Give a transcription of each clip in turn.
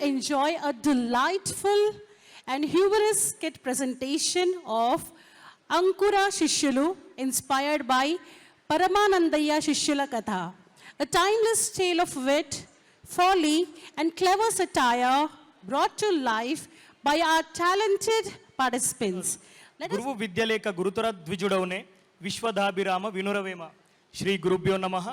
enjoy a delightful and humorous presentation of Ankura Shishyulu inspired by Paramanandaya Shishyula Katha, a timeless tale of wit, folly and clever satire brought to life by our talented participants. గురువు విద్యలేక గురుతర ద్విజుడవునే విశ్వదాభిరామ వినురవేమ. శ్రీ గురుభ్యో నమః.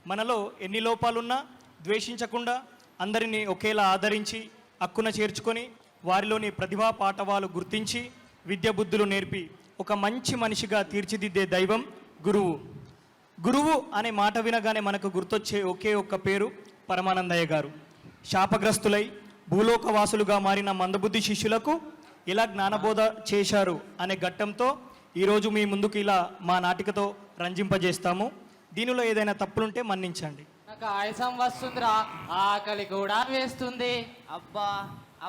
మనలో ఎన్ని లోపాలున్నా ద్వేషించకుండా అందరినీ ఒకేలా ఆదరించి హక్కున చేర్చుకొని వారిలోని ప్రతిభా పాఠవాలు గుర్తించి విద్య బుద్ధులు నేర్పి ఒక మంచి మనిషిగా తీర్చిదిద్దే దైవం గురువు. గురువు అనే మాట వినగానే మనకు గుర్తొచ్చే ఒకే ఒక్క పేరు పరమానందయ్య గారు. శాపగ్రస్తులై భూలోకవాసులుగా మారిన మందబుద్ధి శిష్యులకు ఇలా జ్ఞానబోధ చేశారు అనే ఘట్టంతో ఈరోజు మీ ముందుకు ఇలా మా నాటికతో రంజింపజేస్తాము. దీనిలో ఏదైనా తప్పులుంటే మన్నించండి. నాకు ఆయాసం వస్తుందిరా, ఆకలి కూడా వేస్తుంది. అబ్బా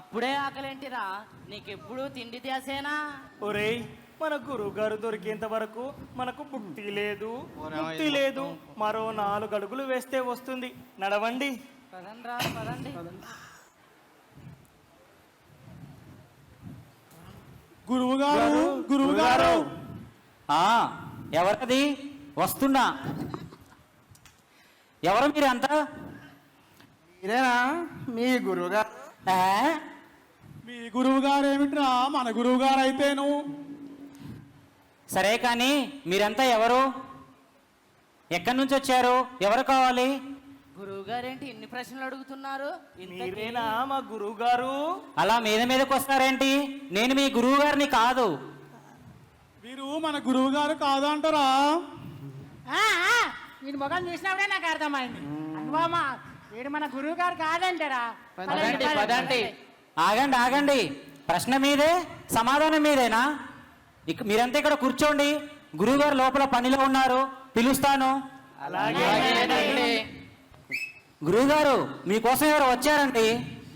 అప్పుడే ఆకలేంటిరా, నీకెప్పుడు తిండి ధ్యాసేనా? ఒరేయ్, మన గురువు గారు దొరికేంత వరకు మనకు బుద్ధి లేదు, ముక్తి లేదు. మరో 4 అడుగులు వేస్తే వస్తుంది. నడవండి. పదండ్రా పదండి. గురువు గారు ఎవరది? వస్తున్నా. ఎవరు మీరంతా? మీరేనా మీ గురువు గారు? మీ గురువు గారు ఏమిట్రా, మన గురువు గారు అయితేను. సరే కానీ మీరంతా ఎవరు? ఎక్కడి నుంచి వచ్చారు? ఎవరు కావాలి? గురువు గారేంటి ఇన్ని ప్రశ్నలు అడుగుతున్నారు? మీరేనా మా గురువు గారు? అలా మీదకి వస్తారేంటి? నేను మీ గురువు గారిని కాదు. మీరు మన గురువు గారు కాదు అంటారా? వీడి ముఖం చూసినప్పుడే నాకు అర్థమైంది. అనుభవమా, వీడు మన గురువు గారు కాదంటారా? ఆగండి ఆగండి, ప్రశ్న మీదే సమాధానం మీదేనా? మీరంతా ఇక్కడ కూర్చోండి. గురువు గారు లోపల పనిలో ఉన్నారు, పిలుస్తాను. గురువుగారు మీకోసం ఎవరు వచ్చారండి?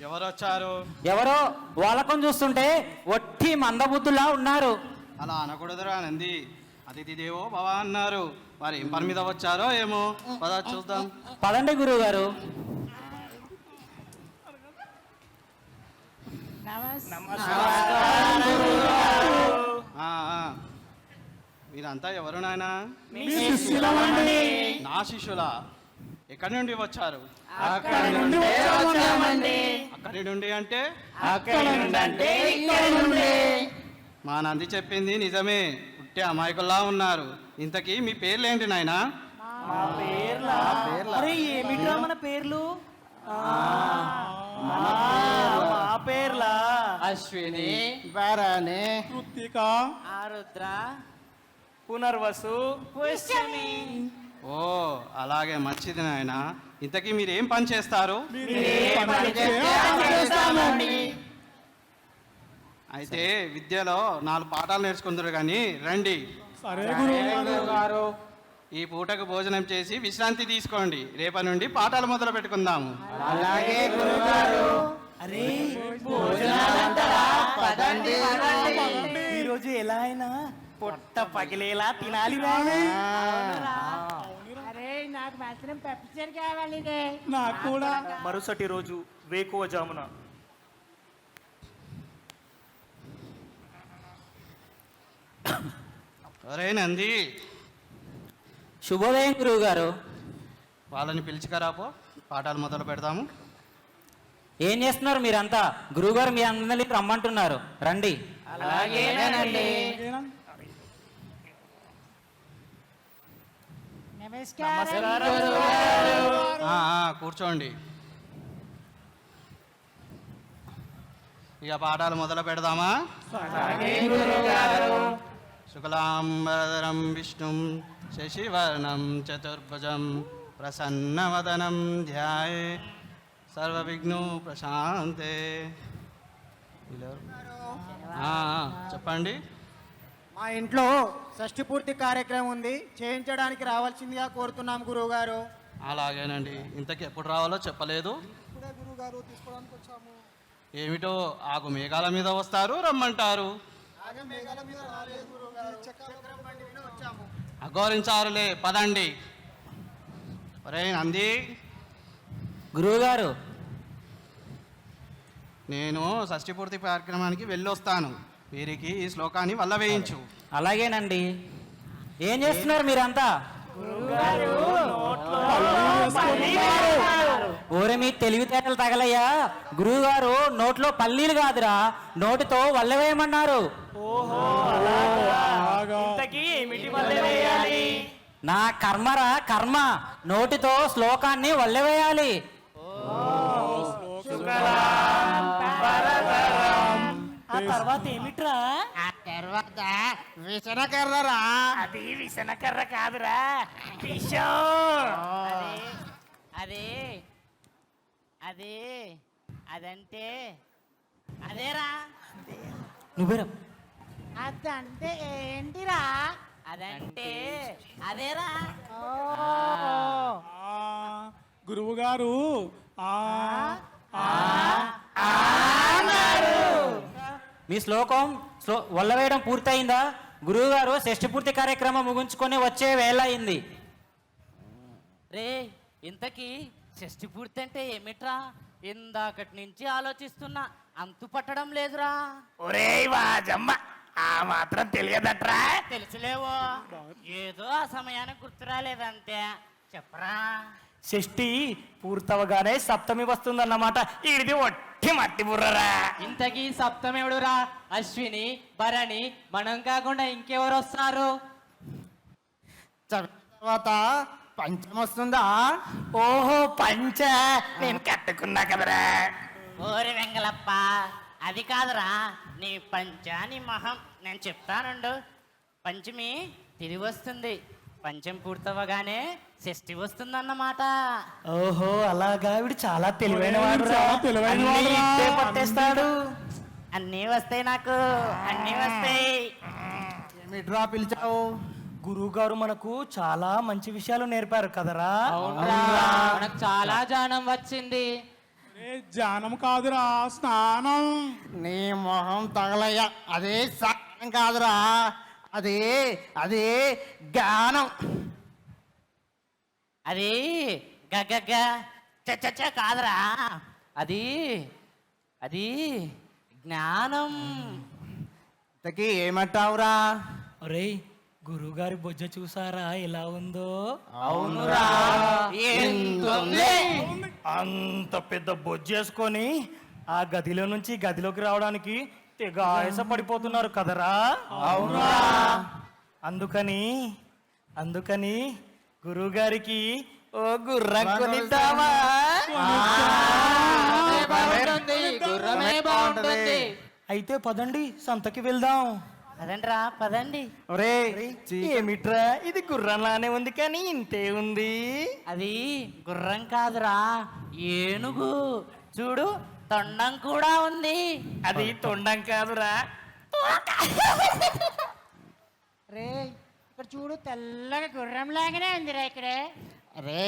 ఎవరు వచ్చారు? ఎవరో వాళ్ళకం చూస్తుంటే ఒట్టి మందబుద్ధులా ఉన్నారు. అలా అనకూడదురా నంది, అతిథి దేవో భవ అన్నారు. వారు ఏం పని మీద వచ్చారో ఏమో, పద చూద్దాం. పదండి గురువు గారు. మీరంతా ఎవరు నాయనా? నా శిష్యులా? ఎక్కడి నుండి వచ్చారు? అక్కడి నుండి అంటే మా నంది చెప్పింది నిజమే, ఉట్టే అమాయకుల్లా ఉన్నారు. ఇంతకీ మీ పేర్లేంటి నాయనా? ఏమిట్రా మన పేర్లు? మా పేర్లా అశ్విని, భరణి, కృత్తిక, ఆరుద్ర, పునర్వసు, పుష్యమి. ఓ అలాగే, మంచిది నాయన. ఇంతకీ మీరు ఏం పని చేస్తారు? అయితే విద్యలో 4 పాఠాలు నేర్చుకుందరు కానీ రండి. ఈ పూటకు భోజనం చేసి విశ్రాంతి తీసుకోండి. రేపటి నుండి పాఠాలు మొదలు పెట్టుకుందాము. ఈరోజు ఎలా అయినా పొట్ట పగిలేలా తినాలి. అరే నాకు మాత్రం పెప్సీ కావాలి. నాకు కూడా. మరుసటి రోజు వేకువ జామున ఒరే నంది, శుభోదయం గురువు గారు. వాళ్ళని పిలుచుకరాపో, పాఠాలు మొదలు పెడతాము. ఏం చేస్తున్నారు మీరంతా? గురువుగారు మీ అందరినీ రమ్మంటున్నారు, రండి. కూర్చోండి. ఇక పాఠాలు మొదలు పెడదామా? శుక్లాంబరధరం విష్ణుం శశివర్ణం చతుర్భుజం ప్రసన్నవదనం ధ్యాయే సర్వవిఘ్నో ప్రశాంతే. చెప్పండి. మా ఇంట్లో షష్ఠి పూర్తి కార్యక్రమం ఉంది, చేయించడానికి రావాల్సిందిగా కోరుతున్నాం గురువు గారు. అలాగేనండి. ఇంతకీ ఎప్పుడు రావాలో చెప్పలేదు. ఏమిటో ఆగు మేఘాల మీద వస్తారు, రమ్మంటారు. అఘోరించారులే, పదండి. ఒరే నంది, గురువుగారు నేను షష్ఠి పూర్తి కార్యక్రమానికి వెళ్ళొస్తాను. వీరికి ఈ శ్లోకాన్ని వల్ల వేయించు. అలాగేనండి. ఏం చేస్తున్నారు మీరంతా? ఓరే మీ తెలివితేటలు తగలయ్యా. గురువు గారు నోట్లో పల్లీలు కాదురా, నోటితో వల్లవేయమన్నారు. ఇంతకీ ఏమిటి వల్ల వేయాలి? నా కర్మరా కర్మ, నోటితో శ్లోకాన్ని వల్లవేయాలి. ఆ తర్వాత ఏమిట్రా? ఆ తర్వాత విసనకర్రరా. అది విసనకర్ర కాదురా, విషం. అదే అదే అదంటే అదేరా. నువ్వేరా? అదంటే ఏంటిరా? అదంటే అదేరా. గురువు గారు మీ శ్లోకం వల్లవేయడం పూర్తయిందా? గురువు గారు షష్ఠి పూర్తి కార్యక్రమం ముగించుకొని వచ్చే వేళ అయింది. రే ఇంతకీ షష్ఠి పూర్తి అంటే ఏమిట్రా? ఇందాకటి నుంచి ఆలోచిస్తున్నా, అంతు పట్టడం లేదురా. ఒరేయ్ వాజమ్మ, ఆ మాత్రం తెలియదట్రా? తెలుసులేవో, ఏదో ఆ సమయానికి గుర్తురాలేదంతే. చెప్పరా. షష్ఠి పూర్తవగానే సప్తమి వస్తుందన్నమాట. ఇది ఒట్టి మట్టి బుర్రరా. ఇంతకీ సప్తమేవుడురా? అశ్విని, భరణి, మనం కాకుండా ఇంకెవరు వస్తారు? తర్వాత పంచం వస్తుందా? ఓహో పంచ, నేను కట్టుకున్నా కదరా. ఓరి వెంగలప్ప, అది కాదురా. నీ పంచ నీ మొహం నేను చెప్తానుండు. పంచమి తిరిగి వస్తుంది, పంచం పూర్తవగానే షష్ఠి వస్తుందన్నమాట. ఓహో అలాగా, వీడు చాలా తెలివైన వాడు. చాలా తెలివైనవాడురా. పట్టేస్తాడు. అన్నీ వస్తాయి నాకు, అన్నీ వస్తాయి. ఏమిట్రా పిలిచావు? గురువు గారు మనకు చాలా మంచి విషయాలు నేర్పారు కదరా. అవునరా, మనకు చాలా జానం వచ్చింది. జానం కాదురా, స్నానం. నీ మొహం తగలయ్య. అదే సాయం కాదురా, అదే అదే గానం. అది గగ్గ చచ్చ కాదురా, అది అది జ్ఞానం. ఇంతకీ ఏమంటావురా? ఒరేయ్, గురువుగారి బొజ్జ చూసారా ఎలా ఉందో? అవునురా, ఎంతుంది? అంత పెద్ద బొజ్జేసుకొని ఆ గదిలో నుంచి గదిలోకి రావడానికి తెగ ఆయాస పడిపోతున్నారు కదరా. అవునా? అందుకని అందుకని గురువు గారికి ఓ గుర్రం కొనిద్దామా? బాగుంటుంది, గుర్రమే బాగుంటుంది. అయితే పదండి సంతకి వెళ్దాం. పదండ్రా పదండి. ఒరే ఏమిట్రా, ఇది గుర్రంలానే ఉంది కానీ ఇంతే ఉంది. అది గుర్రం కాదురా, ఏనుగు. చూడు, తొండం కూడా ఉంది. అది తొండం కాదురా. రే ఇక్కడ చూడు, తెల్లగా గుర్రం లాగానే ఉందిరా ఇక్కడే. అరే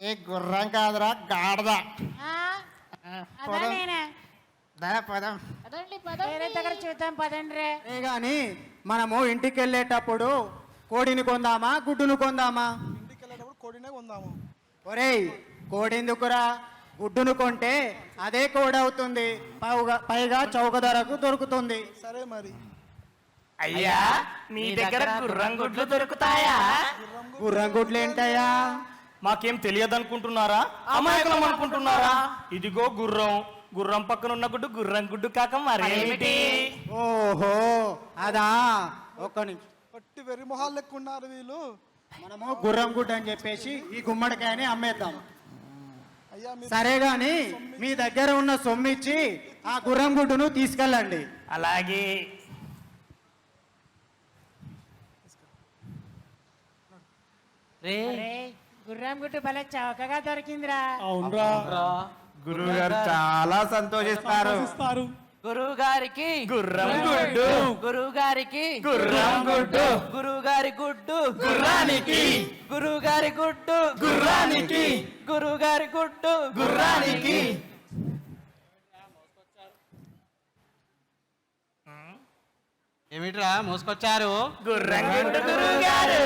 ఏ గుర్రం కాదురా, గాడిద. పదం. వేరే దగ్గర చూద్దాం పదండి రే. గాని మనము ఇంటికి వెళ్ళేటప్పుడు కోడిని కొందామా గుడ్డును కొందామా? ఒరేయ్, కోడి ఎందుకురా? గుడ్డును కొంటే అదే కోడి అవుతుంది, పైగా చౌక ధరకు దొరుకుతుంది. అయ్యా, మీ దగ్గర గుర్రం గుడ్లు దొరుకుతాయా? గుర్రం గుడ్లు ఏంటయ్యా? మాకేం తెలియదు అనుకుంటున్నారా? అమాయకులం అనుకుంటున్నారా? ఇదిగో గుర్రం, గుర్రం పక్కన ఉన్న గుడ్డు గుర్రం గుడ్డు కాక మరేమిటి? ఓహో అదా, ఒక్క నిమిషం. పట్టి వెర్రి మొహాలు లెక్క ఉన్నారు వీళ్ళు. మనము గుర్రం గుడ్డు అని చెప్పేసి ఈ గుమ్మడికాయని అమ్మేద్దాం. అయ్యా సరే గాని మీ దగ్గర ఉన్న సొమ్మిచ్చి ఆ గుర్రం గుడ్డును తీసుకెళ్ళండి. అలాగే. రే గుర్రం గుట్టు భలే చౌకగా దొరికిందిరా. అవునరా, గురువు గారు చాలా సంతోషిస్తారు. గురువు గారికి గుర్రం గుడ్డు, గురువు గారికి గుర్రం గుడ్డు, గురువు గారి గుడ్డు గుర్రానికి, గురువు గారి గుడ్డు గుర్రానికి, గురువు గారి గుడ్డు గుర్రానికి. ఏమిట్రా మోసుకొచ్చారు? గుర్రం గుడ్డు గురువు గారు.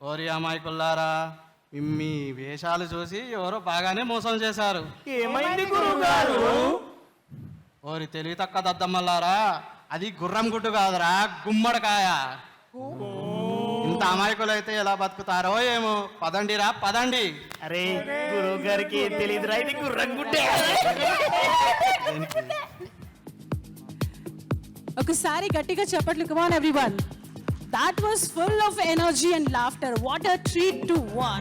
ఓరి అమాయకుల్లారా, మీ వేషాలు చూసి ఎవరో బాగానే మోసం చేశారు. ఏమైంది గురువు గారు? ఓరి తెలివి తక్క దద్దమ్మల్లారా, అది గుర్రం గుడ్డు కాదురా, గుమ్మడికాయ. ఇంత అమాయకులైతే ఎలా బతుకుతారో ఏమో. పదండిరా పదండి. అరే గురువు గారికి ఏం తెలియదురా, ఇది గుర్రంగుడ్డే. ఒకసారి గట్టిగా చెప్పట్లు. Come on everyone. That was full of energy and laughter. What a treat to watch.